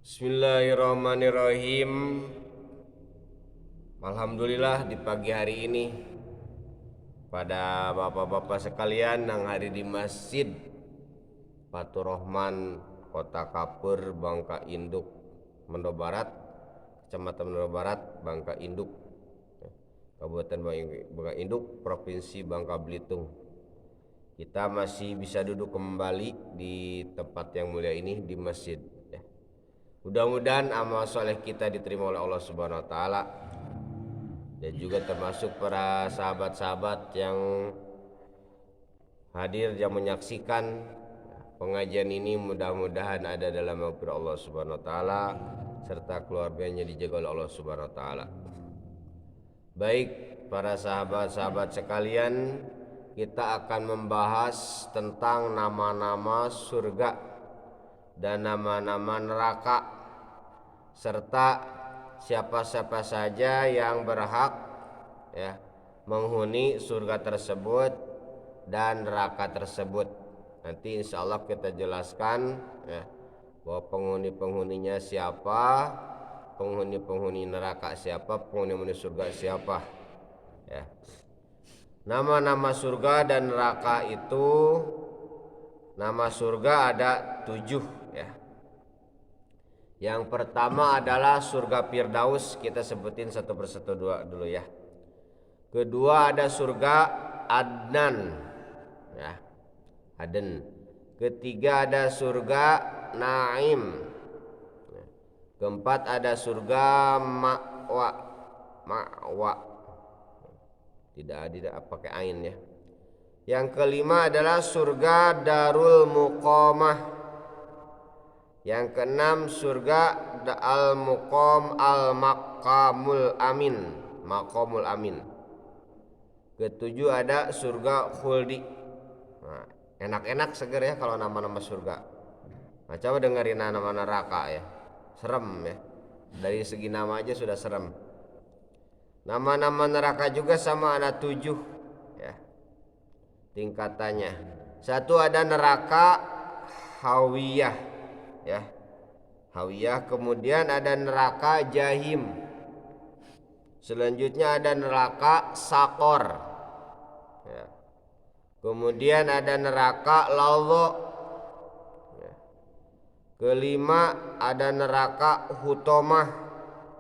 Bismillahirrahmanirrahim. Alhamdulillah di pagi hari ini pada bapak-bapak sekalian yang hari di Masjid Fatur Rahman, Kota Kapur, Bangka Induk, Mendo Barat, Kecamatan Mendo Barat, Bangka Induk, Kabupaten Bangka Induk, Provinsi Bangka Belitung. Kita masih bisa duduk kembali di tempat yang mulia ini di masjid. Mudah-mudahan amal soleh kita diterima oleh Allah Subhanahu Wa Taala, dan juga termasuk para sahabat-sahabat yang hadir yang menyaksikan pengajian ini. Mudah-mudahan ada dalam maghfirah Allah Subhanahu Wa Taala serta keluarganya dijaga oleh Allah Subhanahu Wa Taala. Baik para sahabat-sahabat sekalian, kita akan membahas tentang nama-nama surga dan nama-nama neraka, serta siapa-siapa saja yang berhak menghuni surga tersebut dan neraka tersebut. Nanti insya Allah kita jelaskan bahwa penghuni-penghuninya siapa, penghuni-penghuni neraka siapa, penghuni-penghuni surga siapa. Nama-nama surga dan neraka itu, nama surga ada 7 Yang pertama adalah surga Firdaus, kita sebutin satu persatu dulu ya. Kedua ada surga Adnan Aden. Ketiga ada surga Naim. Keempat ada surga Ma'wa. Tidak pakai ain ya. Yang kelima adalah surga Darul Muqamah. Yang keenam surga Al-Muqam Al-Maqamul Amin. Ketujuh ada surga Khuldi. Nah, enak-enak seger ya kalau nama-nama surga. Nah, coba dengerin nama neraka ya. Serem ya. Dari segi nama aja sudah serem. Nama-nama neraka juga sama, ada 7 tingkatannya. Satu ada neraka Hawiyah Hawiyah. Kemudian ada neraka Jahim. Selanjutnya ada neraka Sakor. Kemudian ada neraka Laudho. Kelima ada neraka Hutomah.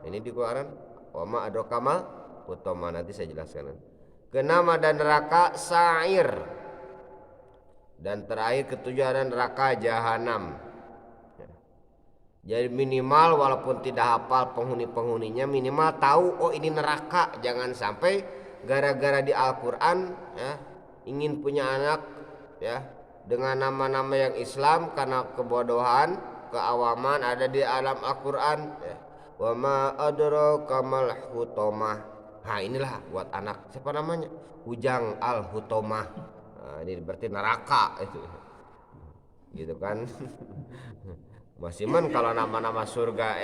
Ini di Quran. Wama adrokamal Hutomah, nanti saya jelaskan. Keenam ada neraka Sa'ir. Dan terakhir ketujuh ada neraka Jahanam. Jadi minimal walaupun tidak hafal penghuni-penghuninya, minimal tahu ini neraka. Jangan sampai gara-gara di Al-Quran ingin punya anak dengan nama-nama yang Islam karena kebodohan, keawaman ada di alam Al-Quran. Wa ma adraka mal hutomah. Nah inilah buat anak, siapa namanya? Ujang Al-Hutomah. Nah, ini berarti neraka itu. Gitu kan. Masih kalau nama-nama surga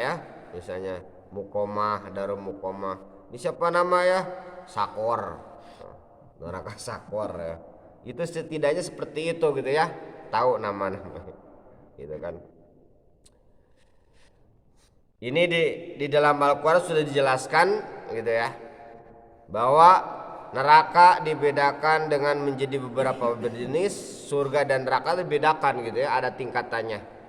misalnya Muqamah, Darul Muqamah. Ini siapa nama ya? Sakor. Neraka Sakor ya. Itu setidaknya seperti itu gitu ya. Tahu nama-nama. Gitu kan. Ini di dalam Al-Quran sudah dijelaskan gitu ya, bahwa neraka dibedakan dengan menjadi beberapa jenis, surga dan neraka dibedakan gitu ya, ada tingkatannya.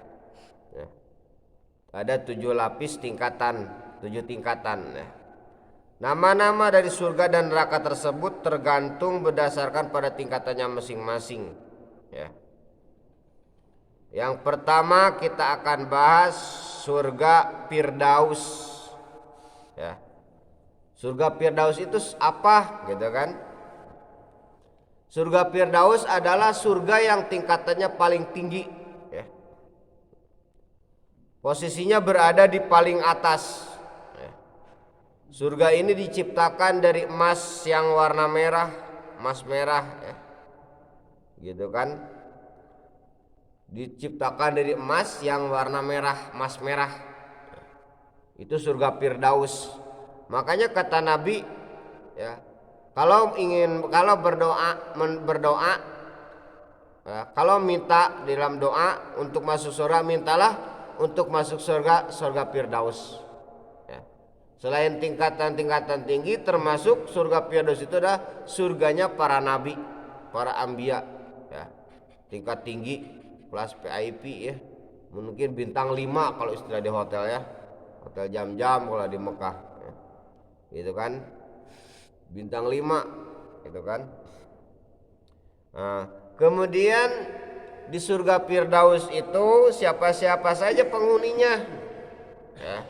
Ada 7 lapis tingkatan, 7 tingkatan. Nama-nama dari surga dan neraka tersebut tergantung berdasarkan pada tingkatannya masing-masing. Yang pertama kita akan bahas surga Firdaus. Surga Firdaus itu apa gitu kan? Surga Firdaus adalah surga yang tingkatannya paling tinggi. Posisinya berada di paling atas. Surga ini diciptakan dari emas yang warna merah, emas merah gitu kan. Diciptakan dari emas yang warna merah, emas merah. Itu surga Firdaus. Makanya kata Nabi kalau berdoa, kalau minta dalam doa untuk masuk surga, mintalah untuk masuk surga Firdaus. Ya. Selain tingkatan-tingkatan tinggi, termasuk surga Firdaus itu adalah surganya para nabi, para anbiya. Ya. Tingkat tinggi, kelas VIP ya. Mungkin bintang 5 kalau istilah di hotel ya. Hotel jam-jam kalau di Mekah. Ya. Gitu kan. Bintang 5 gitu kan. Nah, kemudian di surga Firdaus itu siapa-siapa saja penghuninya. Ya.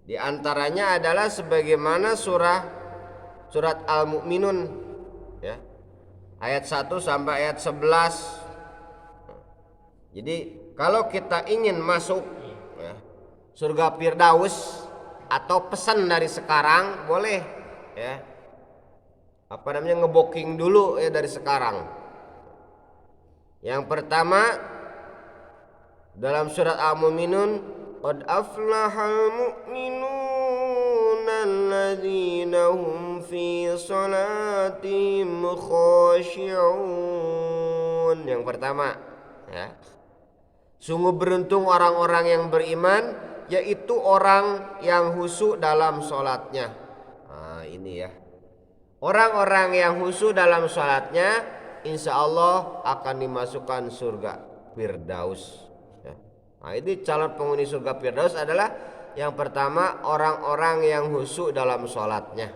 Di antaranya adalah sebagaimana surat Al-Mu'minun ya. Ayat 1 sampai ayat 11. Jadi kalau kita ingin masuk ya, surga Firdaus atau pesan dari sekarang boleh ya. Ngebooking dulu ya dari sekarang. Yang pertama dalam surat Al-Mu'minun, qad aflahal mu'minuna alladzina hum fi salatihim khashi'un. Yang pertama ya. Sungguh beruntung orang-orang yang beriman, yaitu orang yang khusyuk dalam sholatnya. Nah ini ya. Orang-orang yang khusyuk dalam sholatnya, insya Allah akan dimasukkan surga Firdaus. Ya. Nah ini calon penghuni surga Firdaus adalah yang pertama orang-orang yang khusyuk dalam sholatnya.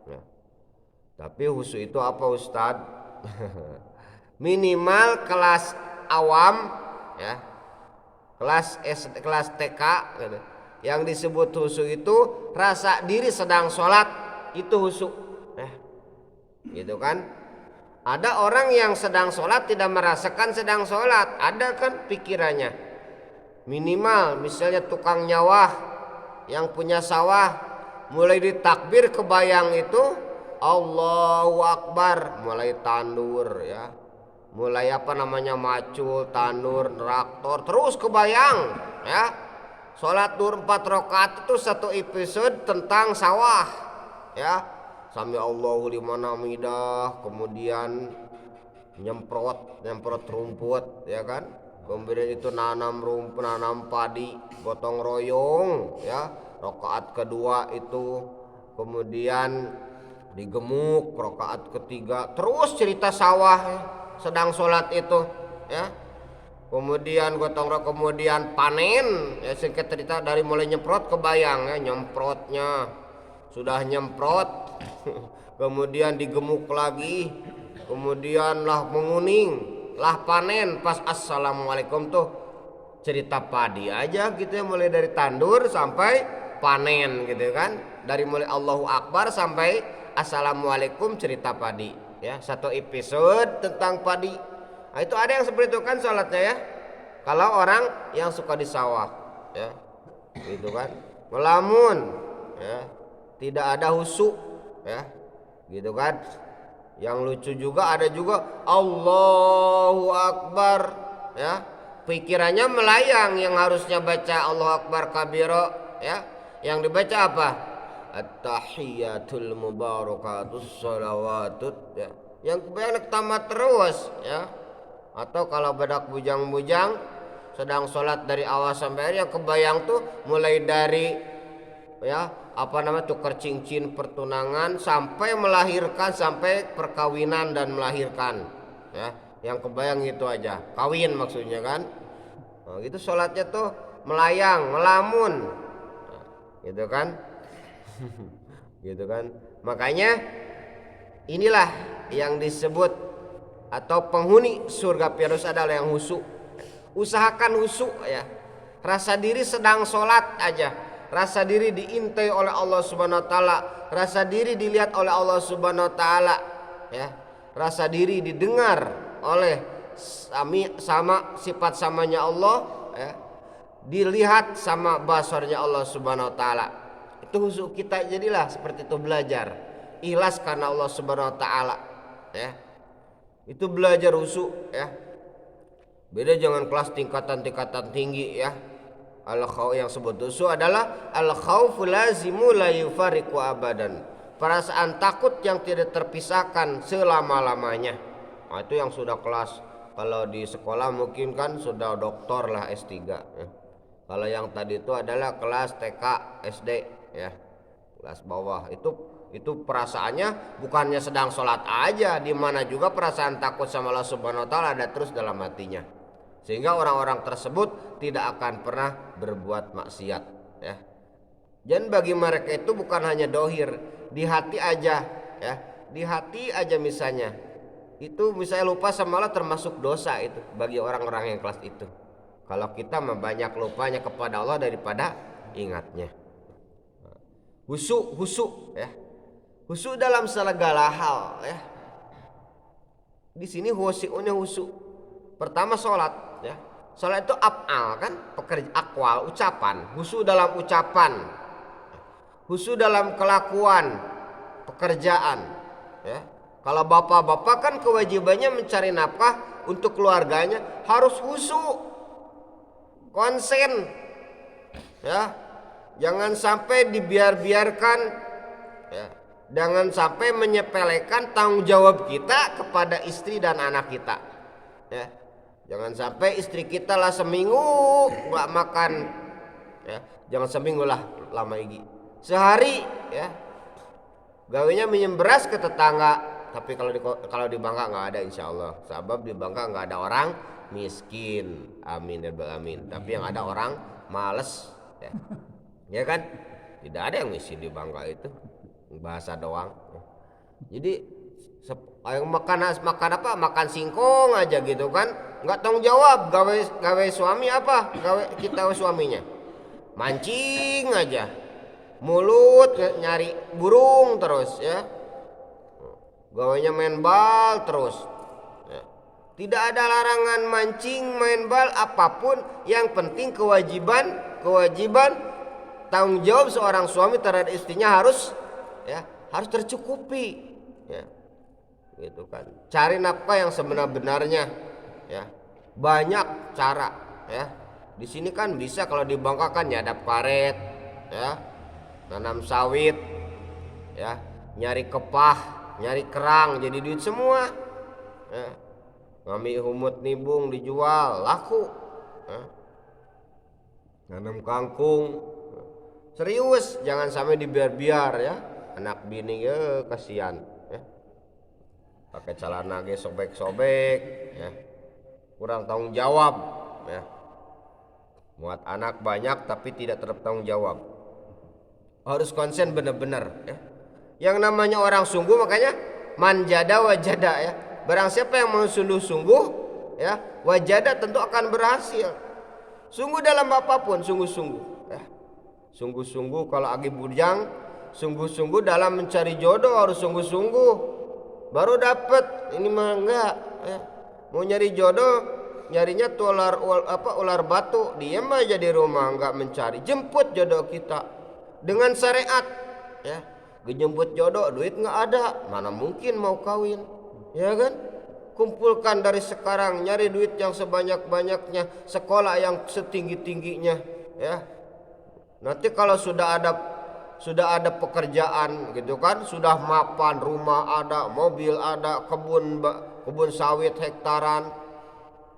Ya. Tapi khusyuk itu apa Ustadz? Minimal kelas awam ya, kelas TK gitu. Yang disebut khusyuk itu rasa diri sedang sholat, itu khusyuk gitu kan. Ada orang yang sedang sholat tidak merasakan sedang sholat, ada kan pikirannya. Minimal misalnya tukang nyawah yang punya sawah, mulai ditakbir kebayang itu Allahu Akbar, mulai tandur ya, mulai macul, tandur, traktor, terus kebayang ya. Sholat duhur 4 rakaat itu satu episode tentang sawah ya. Sami Allahu liman hamidah, kemudian nyemprot rumput ya kan. Kemudian itu nanam padi, gotong royong ya. Rakaat kedua itu kemudian digemuk, rakaat ketiga terus cerita sawah ya, sedang sholat itu ya. Kemudian gotong royong, kemudian panen ya, singkat cerita dari mulai nyemprot kebayang ya, nyemprotnya sudah nyemprot kemudian digemuk lagi, kemudian lah menguning, lah panen, pas assalamualaikum tuh cerita padi aja gitu ya, mulai dari tandur sampai panen gitu kan, dari mulai Allahu Akbar sampai assalamualaikum cerita padi ya, satu episode tentang padi. Nah, itu ada yang seperti itu kan sholatnya ya, kalau orang yang suka di sawah ya gitu kan, melamun ya, tidak ada khusyuk ya gitu kan. Yang lucu juga ada juga Allahu Akbar ya, pikirannya melayang, yang harusnya baca Allahu Akbar kabiro ya, yang dibaca apa? At-tahiyatul mubarakatus shalawatut ya, yang kebanyakan tamat terus ya. Atau kalau bedak bujang-bujang sedang sholat dari awal sampai akhir, yang kebayang tuh mulai dari ya tukar cincin pertunangan sampai melahirkan, sampai perkawinan dan melahirkan ya, yang kebayang itu aja, kawin maksudnya kan. Nah, gitu sholatnya tuh melayang, melamun gitu kan. Gitu kan. Makanya inilah yang disebut atau penghuni surga Firdaus adalah yang khusyuk. Usahakan khusyuk ya, rasa diri sedang sholat aja, rasa diri diintai oleh Allah Subhanahu wa taala, rasa diri dilihat oleh Allah Subhanahu wa taala ya, rasa diri didengar oleh sama sifat samanya Allah ya, dilihat sama basarnya Allah Subhanahu wa taala. Itu khusyuk kita, jadilah seperti itu, belajar ikhlas karena Allah Subhanahu wa taala ya. Itu belajar khusyuk ya. Beda jangan kelas tingkatan tinggi ya. Al-khauf yang sebut khusyuk adalah al-khaufu lazimu la yufariqu abadan. Perasaan takut yang tidak terpisahkan selama-lamanya. Nah, itu yang sudah kelas kalau di sekolah mungkin kan sudah doktor lah S3 ya. Kalau yang tadi itu adalah kelas TK SD ya, kelas bawah. Itu perasaannya bukannya sedang sholat aja, di mana juga perasaan takut sama Allah Subhanahu wa taala ada terus dalam hatinya. Sehingga orang-orang tersebut tidak akan pernah berbuat maksiat ya. Dan bagi mereka itu bukan hanya dohir, di hati aja ya, di hati aja misalnya itu misalnya lupa sama Allah termasuk dosa itu bagi orang-orang yang kelas itu. Kalau kita banyak lupanya kepada Allah daripada ingatnya. Husu ya, husu dalam segala hal ya. Di sini husu pertama sholat ya. Sholat itu af'al kan, pekerja akwal, ucapan. Husu dalam ucapan, husu dalam kelakuan, pekerjaan ya. Kalau bapak-bapak kan kewajibannya mencari nafkah untuk keluarganya, harus husu, konsen ya. Jangan sampai dibiarkan ya. Jangan sampai menyepelekan tanggung jawab kita kepada istri dan anak kita ya. Jangan sampai istri kita lah seminggu nggak makan ya. Jangan seminggu lah, lama lagi sehari ya, gawenya minjem beras ke tetangga. Tapi kalau di Bangka nggak ada, insya Allah. Sebab di Bangka nggak ada orang miskin, amin ya rabbal alamin. Tapi yang ada orang males ya. Ya kan, tidak ada yang miskin di Bangka, itu bahasa doang. Jadi yang makan apa, makan singkong aja gitu kan, nggak tanggung jawab. Gawe suami apa, kita suaminya mancing aja, mulut nyari burung terus ya, gawainya main bal terus ya. Tidak ada larangan mancing, main bal, apapun. Yang penting kewajiban tanggung jawab seorang suami terhadap istrinya harus tercukupi ya. Gitu kan. Cari nafkah yang sebenar-benarnya ya. Banyak cara ya. Di sini kan bisa, kalau di Bangka kan nyadap karet ya, nanam sawit ya, nyari kepah, nyari kerang, jadi duit semua ya. Ngambil humut nibung dijual laku ya. Nanam kangkung, serius, jangan sampai dibiar-biar ya. Anak bini ya kasihan ya, pakai celana ge sobek-sobek ya, kurang tanggung jawab ya. Muat anak banyak tapi tidak bertanggung jawab. Harus konsen benar-benar ya. Yang namanya orang sungguh, makanya manjada wajada ya. Barang siapa yang mau sungguh-sungguh ya, wajada tentu akan berhasil. Sungguh dalam apapun, sungguh-sungguh ya. Sungguh-sungguh kalau lagi bujang, sungguh-sungguh dalam mencari jodoh harus sungguh-sungguh, baru dapat. Ini mah enggak ya. Mau nyari jodoh, nyarinya tuh ular batu, diam aja di rumah enggak mencari. Jemput jodoh kita dengan syariat ya. Dijemput jodoh, duit enggak ada, mana mungkin mau kawin ya kan. Kumpulkan dari sekarang, nyari duit yang sebanyak-banyaknya, sekolah yang setinggi-tingginya ya. Nanti kalau sudah ada pekerjaan gitu kan, sudah mapan, rumah ada, mobil ada, kebun sawit hektaran,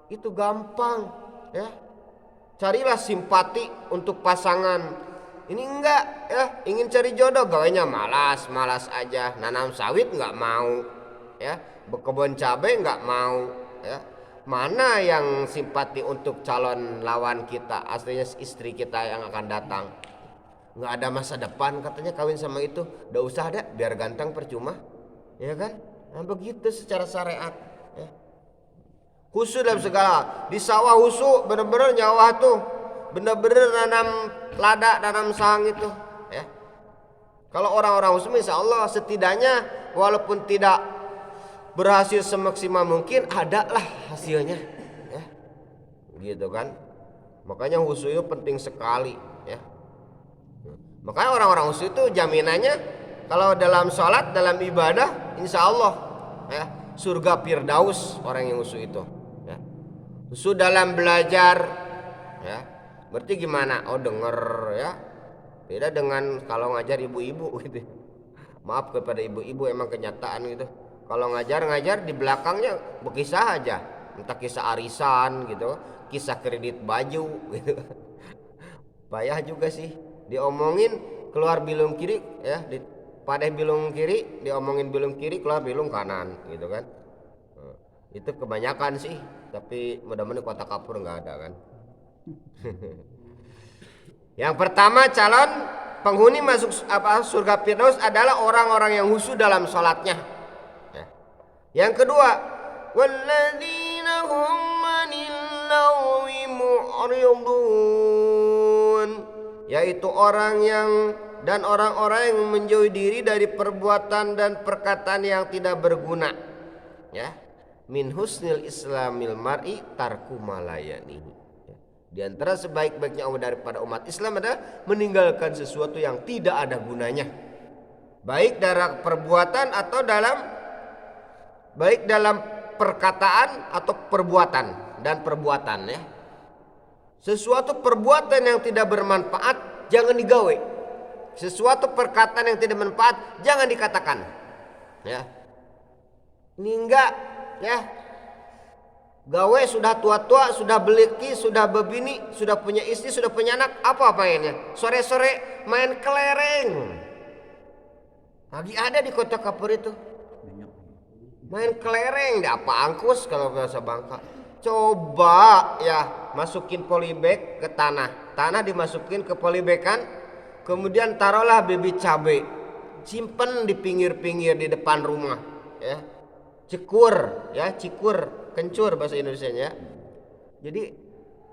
itu gampang ya. Carilah simpati untuk pasangan. Ini enggak ya, ingin cari jodoh, gawainya malas aja, nanam sawit enggak mau ya, berkebun cabai enggak mau ya. Mana yang simpati untuk calon lawan kita, aslinya istri kita yang akan datang. Nggak ada masa depan katanya kawin sama itu, udah usah ada, biar ganteng percuma ya kan. Nah begitu secara syariat ya. Khusus dalam segala, di sawah husu bener-bener nyawa tuh, bener-bener nanam lada, nanam sahang itu ya. Kalau orang-orang husu insya Allah setidaknya walaupun tidak berhasil semaksimal mungkin, ada lah hasilnya ya. Gitu kan. Makanya husu itu penting sekali ya. Makanya orang-orang husu itu jaminannya kalau dalam sholat, dalam ibadah, insya Allah ya, surga Firdaus orang yang husu itu ya. Husu dalam belajar ya, berarti gimana? Oh denger ya, beda dengan kalau ngajar ibu-ibu gitu. Maaf kepada ibu-ibu, emang kenyataan gitu. Kalau ngajar di belakangnya berkisah aja entah kisah arisan gitu, kisah kredit baju gitu. Payah juga sih, diomongin keluar bilung kiri ya, padeh bilung kiri, diomongin bilung kiri keluar bilung kanan gitu kan. Itu kebanyakan sih, tapi mudah-mudahan kota kapur nggak ada kan. Yang pertama, calon penghuni masuk surga Firdaus adalah orang-orang yang khusyuk dalam sholatnya. Ya. Yang kedua, walladzina hum 'anil lagwi mu'ridun, yaitu orang-orang yang menjauhi diri dari perbuatan dan perkataan yang tidak berguna. Ya. Min husnil islamil mar'i tarku malayanihi. Di antara sebaik-baiknya daripada umat Islam adalah meninggalkan sesuatu yang tidak ada gunanya, baik dalam perbuatan atau dalam perkataan atau perbuatan dan perbuatan ya. Sesuatu perbuatan yang tidak bermanfaat jangan digawe. Sesuatu perkataan yang tidak bermanfaat jangan dikatakan. Ya. Ini enggak ya. Gawe sudah tua-tua, sudah beliki, sudah bebini, sudah punya istri, sudah punya anak, apa mainnya? Sore-sore main kelereng. Lagi ada di kota Kapur itu. Main kelereng, apa angkus kalau bahasa Bangka. Coba ya masukin polybag ke tanah. Tanah dimasukin ke polybagan, kemudian taruhlah bibit cabai. Simpen di pinggir-pinggir di depan rumah, ya. Cikur, ya, cikur. Kencur bahasa Indonesianya. Jadi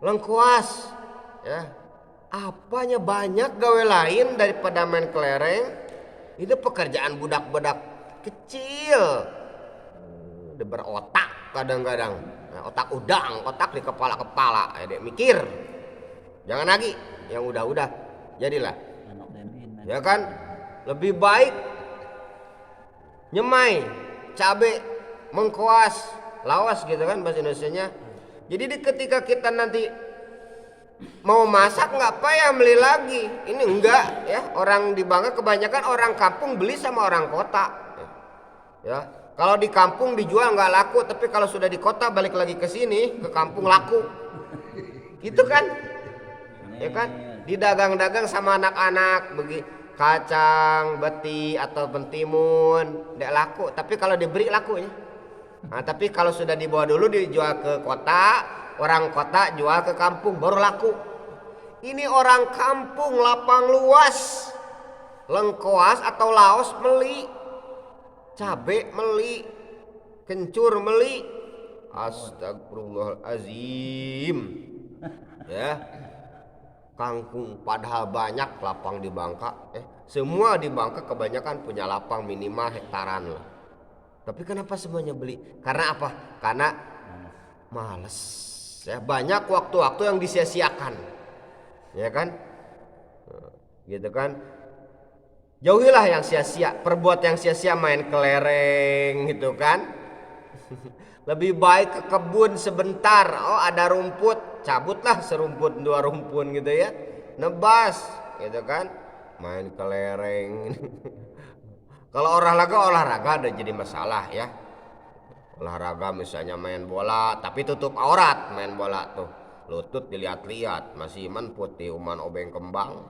lengkuas ya. Apanya banyak gawe lain daripada main kelereng. Itu pekerjaan budak-budak kecil. Udah berotak kadang-kadang. Nah, otak udang, otak di kepala-kepala. Dek mikir. Jangan lagi yang udah-udah. Jadilah. Ya kan? Lebih baik nyemai, cabe, mengkuas, lawas gitu kan bahasa Indonesianya. Jadi ketika kita nanti mau masak nggak payah beli lagi. Ini enggak ya, orang di Bangka kebanyakan orang kampung beli sama orang kota. Ya, kalau di kampung dijual nggak laku, tapi kalau sudah di kota balik lagi ke sini ke kampung laku. Gitu kan? Ya kan? Didagang-dagang sama anak-anak begi kacang, beti atau bentimun, nggak laku. Tapi kalau diberi lakunya. Nah, tapi kalau sudah dibawa dulu dijual ke kota, orang kota jual ke kampung baru laku. Ini orang kampung lapang luas, lengkoas atau laos meli, cabe meli, kencur meli. Astagfirullahalazim. Ya. Kangkung padahal banyak lapang di Bangka. Semua di Bangka kebanyakan punya lapang minimal hektaran lah. Tapi kenapa semuanya beli? Karena apa? Karena malas. Ya, banyak waktu-waktu yang disia-siakan. Ya kan? Gitu kan? Jauhilah yang sia-sia, perbuat yang sia-sia main kelereng gitu kan. Lebih baik ke kebun sebentar. Oh, ada rumput, cabutlah serumput dua rumpun gitu ya. Nebas gitu kan. Main kelereng. Kalau olahraga ada jadi masalah ya. Olahraga misalnya main bola tapi tutup aurat, main bola tuh. Lutut dilihat-lihat, masih iman putih uman obeng kembang.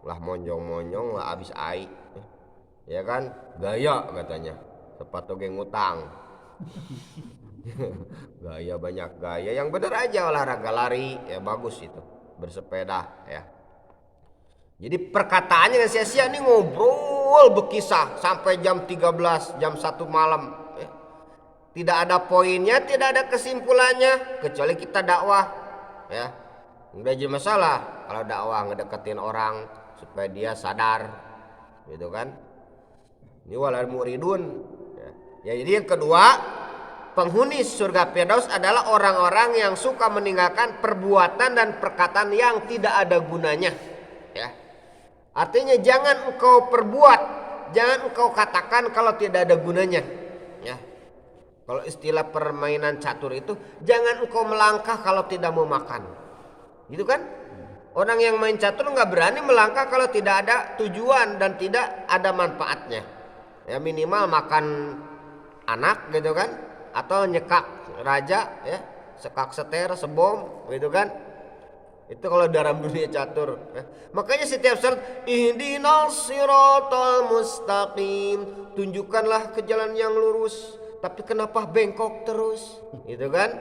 Lah monjong-monjong lah abis ai. Ya kan? Gaya katanya. Sepatu geng utang. Gaya banyak gaya, yang bener aja olahraga lari ya bagus itu. Bersepeda ya. Jadi perkataannya yang sia-sia nih ngobrol berkisah sampai jam 13, jam 1 malam. Tidak ada poinnya, tidak ada kesimpulannya kecuali kita dakwah. Ya, nggak jadi masalah kalau dakwah ngedeketin orang supaya dia sadar, gitu kan? Ini walal muridun. Ya, jadi yang kedua, penghuni surga Firdaus adalah orang-orang yang suka meninggalkan perbuatan dan perkataan yang tidak ada gunanya. Ya. Artinya jangan engkau perbuat, jangan engkau katakan kalau tidak ada gunanya. Ya. Kalau istilah permainan catur itu, jangan engkau melangkah kalau tidak mau makan. Gitu kan? Orang yang main catur nggak berani melangkah kalau tidak ada tujuan dan tidak ada manfaatnya. Ya minimal makan anak gitu kan, atau nyekak raja ya. sekak seter, sebom, gitu kan? Itu kalau dalam dunia catur. Makanya setiap saat ihdinas siratal mustaqim, tunjukkanlah ke jalan yang lurus. Tapi kenapa bengkok terus? Gitu kan?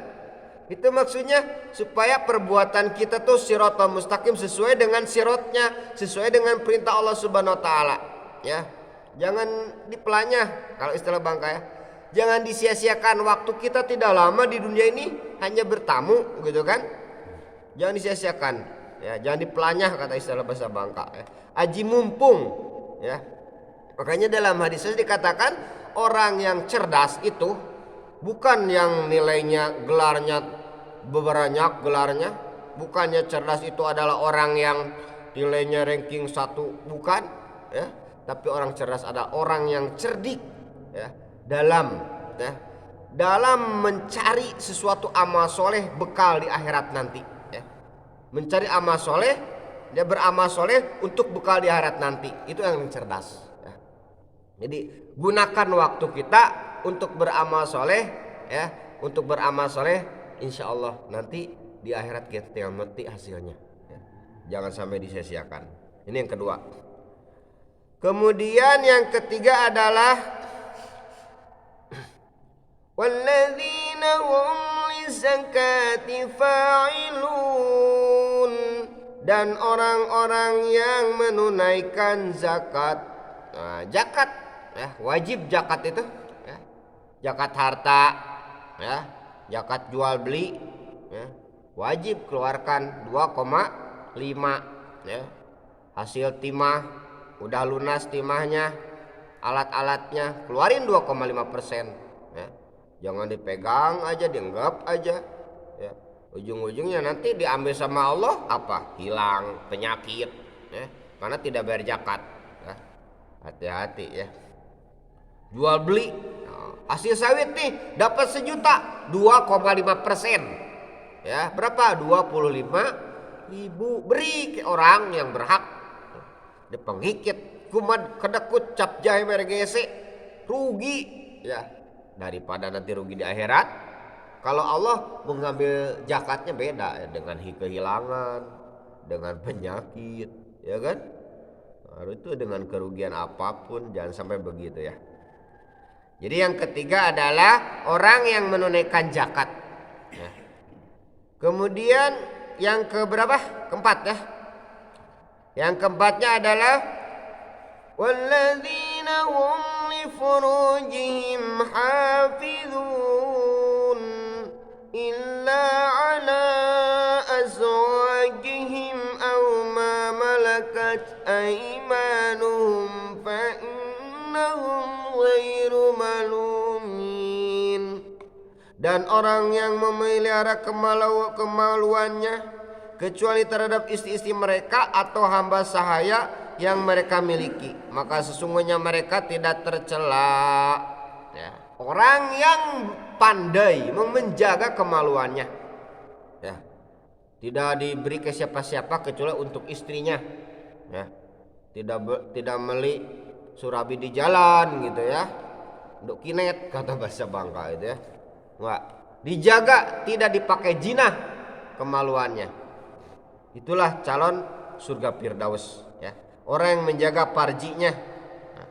Itu maksudnya supaya perbuatan kita tuh siratal mustaqim, sesuai dengan sirotnya, sesuai dengan perintah Allah Subhanahu wa taala, ya. Jangan dipelanyah kalau istilah Bangka ya. Jangan disia-siakan waktu kita, tidak lama di dunia ini, hanya bertamu, gitu kan? Jangan disia-siakan, ya, jangan dipelanyah kata istilah bahasa Bangka, ya. Aji mumpung, ya. Makanya dalam hadis dikatakan orang yang cerdas itu bukan yang nilainya gelarnya banyak gelarnya, bukannya cerdas itu adalah orang yang nilainya ranking 1, bukan, ya. Tapi orang cerdas adalah orang yang cerdik, ya, dalam mencari sesuatu amal soleh bekal di akhirat nanti, ya. Mencari amal soleh, dia beramal soleh untuk bekal di akhirat nanti, itu yang cerdas, ya. Jadi gunakan waktu kita untuk beramal soleh, ya, untuk beramal soleh, insya Allah nanti di akhirat kita tinggal metik hasilnya, ya. Jangan sampai disia-siakan. Ini yang kedua. Kemudian yang ketiga adalah walladzina hum lizakati fa'ilun, dan orang-orang yang menunaikan zakat. Nah, zakat, ya, wajib zakat itu, ya. Zakat harta, ya, zakat jual beli, ya, wajib keluarkan 2,5, ya. Hasil timah udah lunas, timahnya, alat-alatnya, keluarin 2,5%, ya. Jangan dipegang aja, dienggap aja, ya. Ujung-ujungnya nanti diambil sama Allah, apa? Hilang, penyakit, ya, karena tidak bayar zakat, ya. Hati-hati, ya. Jual beli, hasil sawit nih dapat 1.000.000, 2,5%, ya. Berapa? 25.000. Beri ke orang yang berhak. Dia penghikit, kumat kedekut cap jahe mergese, rugi, ya. Daripada nanti rugi di akhirat. Kalau Allah mengambil zakatnya beda, ya, dengan kehilangan, dengan penyakit, ya kan? Nah, itu dengan kerugian apapun, jangan sampai begitu, ya. Jadi yang ketiga adalah orang yang menunaikan zakat, ya. Kemudian yang keberapa? Keempat, ya. Yang keempatnya adalah walladzina hum li furujihim hafizun illa ala azwajihim aw ma malakat aymanuhum fa innahum ghairu malumin. Dan orang yang memelihara kemaluannya kecuali terhadap istri-istri mereka atau hamba sahaya yang mereka miliki, maka sesungguhnya mereka tidak tercela, ya. Orang yang pandai menjaga kemaluannya, ya, tidak diberi ke siapa-siapa kecuali untuk istrinya, ya. Tidak meli surabi di jalan, gitu, ya. Untuk kinet kata bahasa Bangka itu, ya. Enggak, dijaga, tidak dipakai jinah kemaluannya. Itulah calon surga Firdaus, ya. Orang yang menjaga farjinya,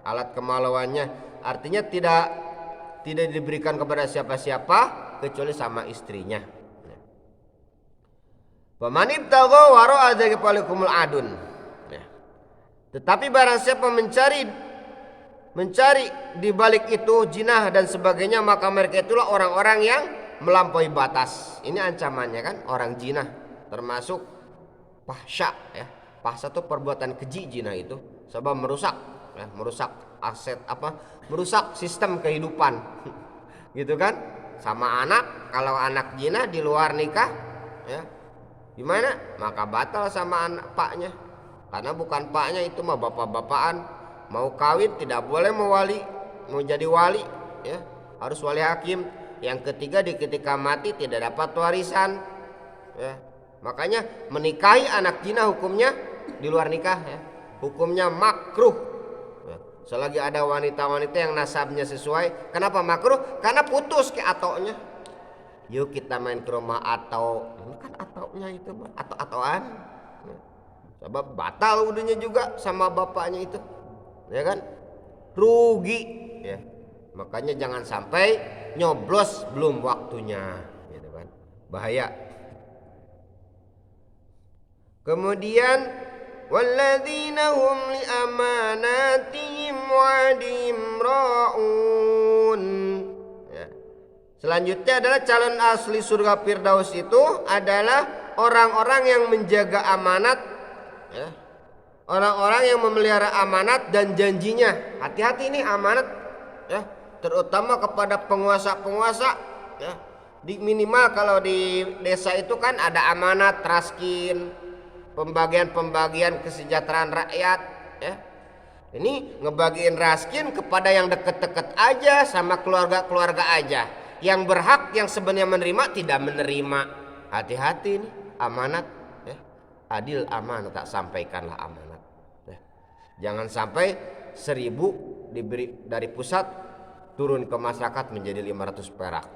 alat kemaluannya, artinya tidak diberikan kepada siapa-siapa kecuali sama istrinya. Faman ibtagha wara'a dzalika falakumul adun, ya. Tetapi barang siapa mencari di balik itu jinah dan sebagainya, maka mereka itulah orang-orang yang melampaui batas. Ini ancamannya kan, orang jinah termasuk fahsya, ya. Fahsya itu perbuatan keji jinah itu, sebab merusak, ya, merusak aset, merusak sistem kehidupan. Gitu kan? Sama anak, kalau anak jinah di luar nikah, ya, gimana? Maka batal sama anak paknya. Karena bukan paknya, itu mah bapak-bapakan. Mau kawin tidak boleh mau jadi wali, ya. Harus wali hakim. Yang ketiga, ketika mati tidak dapat warisan, ya. Makanya menikahi anak zina hukumnya di luar nikah, ya. Hukumnya makruh, ya. Selagi ada wanita-wanita yang nasabnya sesuai. Kenapa makruh? Karena putus ke atoknya. yuk kita main ke rumah atau ini kan ataunya itu mah atau-atoan. Sebab batal wudunya juga sama bapaknya itu. Ya kan? Rugi ya. Makanya jangan sampai nyoblos belum waktunya gitu kan. Bahaya. Kemudian walladzina hum li amanatihim wa ahdihim raun. Ya. Selanjutnya adalah calon asli surga Firdaus itu adalah orang-orang yang menjaga amanat ya. Orang-orang yang memelihara amanat dan janjinya. Hati-hati ini amanat ya, terutama kepada penguasa-penguasa ya. Di minimal kalau di desa itu kan ada amanat raskin, pembagian kesejahteraan rakyat ya. Ini ngebagiin raskin kepada yang deket-deket aja sama keluarga-keluarga aja. Yang berhak yang sebenarnya menerima tidak menerima. Hati-hati ini amanat ya. Adil amanat tak sampaikanlah amanat. Jangan sampai 1.000 diberi dari pusat turun ke masyarakat menjadi 500 perak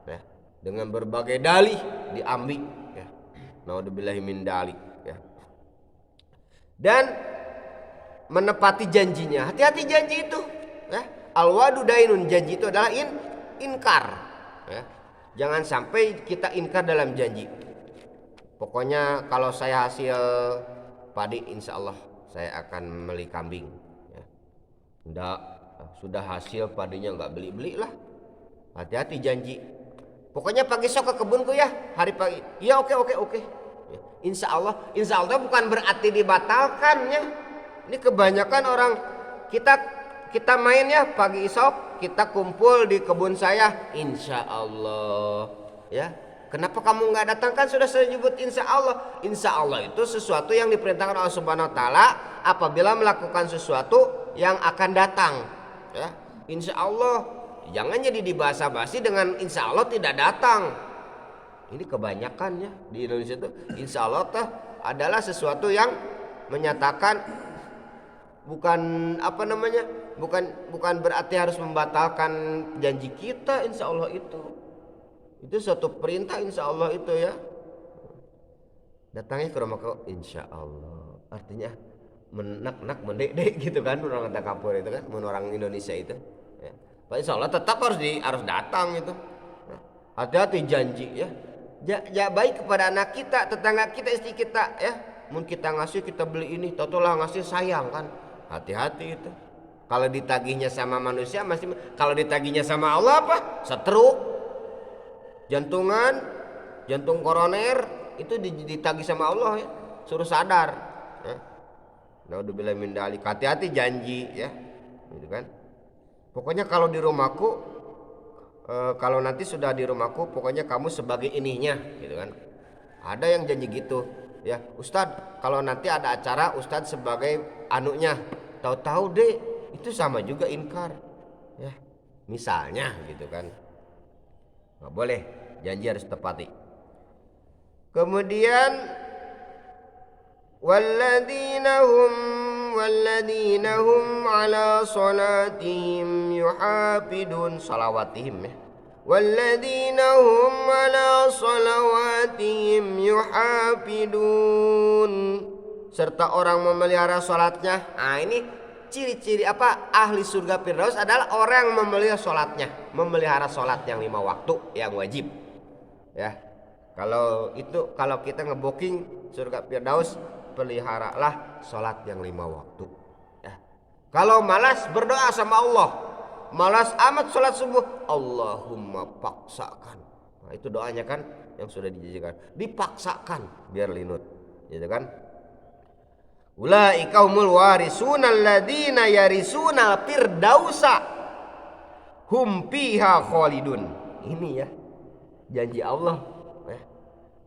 ya. Dengan berbagai dalih diambil ya. Naudzubillahi min dalik ya. Dan menepati janjinya. Hati-hati janji itu ya. Al-wa'du dainun, janji itu adalah inkar ya. Jangan sampai kita inkar dalam janji. Pokoknya kalau saya hasil padi insya Allah saya akan beli kambing ya. Enggak, sudah hasil padinya enggak beli-beli lah. Hati-hati janji. Pokoknya pagi sok ke kebunku ya, hari pagi. Ya oke. Ya, insya Allah bukan berarti dibatalkan ya. Ini kebanyakan orang kita main ya pagi esok kita kumpul di kebun saya insya Allah ya. Kenapa kamu nggak datang? Kan sudah saya nyebut insya Allah. Insya Allah itu sesuatu yang diperintahkan Allah Subhanahu Wa Taala apabila melakukan sesuatu yang akan datang. Ya, insya Allah. Jangan jadi dibasa-basi dengan insya Allah tidak datang. Ini kebanyakan ya di Indonesia itu. Insya Allah adalah sesuatu yang menyatakan bukan bukan berarti harus membatalkan janji kita. Insya Allah itu suatu perintah insya Allah itu ya. Datangnya ke rumah kau insya Allah. Artinya menak-nak mendek-dek gitu kan orang kata kapur itu kan, orang Indonesia itu. Ya. Pak insya Allah tetap harus datang itu. Nah, hati-hati janji ya. Ya baik kepada anak kita, tetangga kita, istri kita ya. Mun kita ngasih kita beli ini, totolah ngasih sayang kan. Hati-hati itu. Kalau ditagihnya sama manusia masih, kalau ditagihnya sama Allah apa? Stroke. Jantung koroner itu ditagih sama Allah ya, suruh sadar ya. Naudzubillahi min dzalik. Hati-hati janji ya gitu kan. Pokoknya kalau di rumahku kalau nanti sudah di rumahku pokoknya kamu sebagai ininya gitu kan. Ada yang janji gitu ya, Ustadz kalau nanti ada acara Ustadz sebagai anunya. Tahu-tahu deh itu sama juga inkar ya. Misalnya gitu kan. Nggak boleh, janji harus tepati. Kemudian walladzina hum ala salatihim yuhafidun, salawatihim ya. Walladzina hum ala salawatihim yuhafidun, serta orang memelihara salatnya. Nah ini ciri-ciri apa ahli surga Firdaus adalah orang yang memelihara salat yang 5 waktu yang wajib ya. Kalau kita ngebooking surga Firdaus, peliharalah salat yang 5 waktu ya. Kalau malas berdoa sama Allah, malas amat salat subuh, Allahumma paksakan. Nah itu doanya kan yang sudah dijanjikan, dipaksakan biar linut gitu kan. Ulaika humul warisuna alladzina yarisuna firdausa hum fiha khalidun. Ini ya janji Allah ya.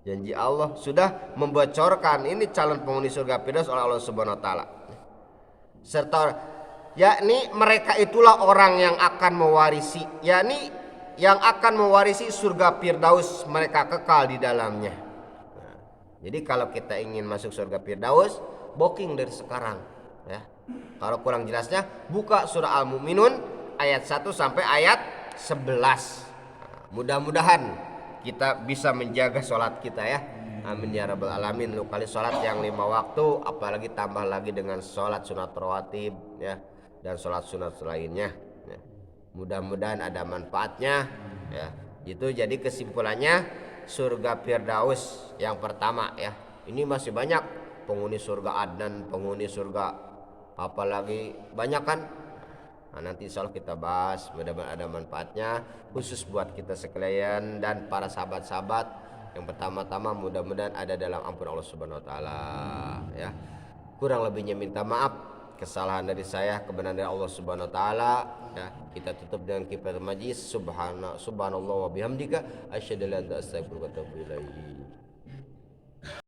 Janji Allah sudah membocorkan ini calon penghuni surga Firdaus oleh Allah Subhanahu wa taala. Serta yakni mereka itulah orang yang akan mewarisi, yakni yang akan mewarisi surga Firdaus, mereka kekal di dalamnya. Nah, jadi kalau kita ingin masuk surga Firdaus, booking dari sekarang ya. Kalau kurang jelasnya buka surah Al-Mu'minun ayat 1 sampai ayat 11. Nah, mudah-mudahan kita bisa menjaga sholat kita ya. Amin ya rabbal alamin. Lu kali sholat yang 5 waktu, apalagi tambah lagi dengan sholat sunat rawatib ya, dan sholat sunat lainnya ya. Mudah-mudahan ada manfaatnya ya. Itu jadi kesimpulannya, surga Firdaus yang pertama ya. Ini masih banyak penghuni surga Adnan, penghuni surga apalagi banyak kan. Nah, nanti insya Allah kita bahas, mudah-mudahan ada manfaatnya khusus buat kita sekalian dan para sahabat-sahabat. Yang pertama-tama mudah-mudahan ada dalam ampun Allah Subhanahu wa taala ya. Kurang lebihnya minta maaf, kesalahan dari saya, kebenaran dari Allah Subhanahu wa taala ya. Kita tutup dengan kifayah majlis subhanallah wa bihamdika asyhadu an la ilaha illa anta astaghfiruka wa atubu ilaik.